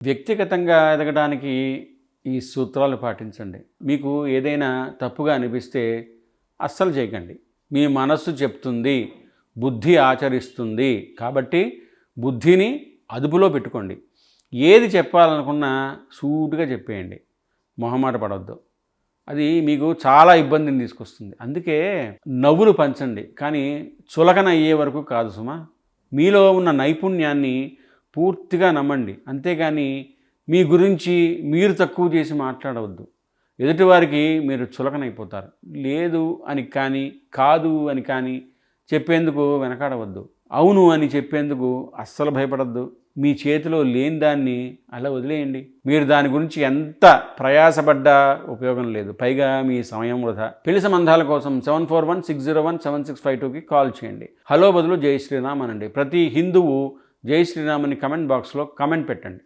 వ్యక్తిగతంగా ఎదగడానికి ఈ సూత్రాలు పాటించండి. మీకు ఏదైనా తప్పుగా అనిపిస్తే అస్సలు చేయకండి. మీ మనస్సు చెప్తుంది, బుద్ధి ఆచరిస్తుంది. కాబట్టి బుద్ధిని అదుపులో పెట్టుకోండి. ఏది చెప్పాలనుకున్నా సూటిగా చెప్పేయండి. మొహమాట పడవద్దు. అది మీకు చాలా ఇబ్బందిని తీసుకొస్తుంది. అందుకే నవ్వులు పంచండి, కానీ చులకన అయ్యే వరకు కాదు సుమా. మీలో ఉన్న నైపుణ్యాన్ని పూర్తిగా నమ్మండి. అంతేగాని మీ గురించి మీరు తక్కువ చేసి మాట్లాడవద్దు. ఎదుటివారికి మీరు చులకనైపోతారు. లేదు అని కానీ, కాదు అని కానీ చెప్పేందుకు వెనకాడవద్దు. అవును అని చెప్పేందుకు అస్సలు భయపడద్దు. మీ చేతిలో లేని దాన్ని అలా వదిలేయండి. మీరు దాని గురించి ఎంత ప్రయాసపడ్డా ఉపయోగం లేదు. పైగా మీ సమయం వృధా. పెళ్లి సంబంధాల కోసం 7416017652కి కాల్ చేయండి. హలో బదులు జై శ్రీరామ్ అనండి. ప్రతి హిందువు జై శ్రీరామ్ అని కమెంట్ బాక్స్లో కమెంట్ పెట్టండి.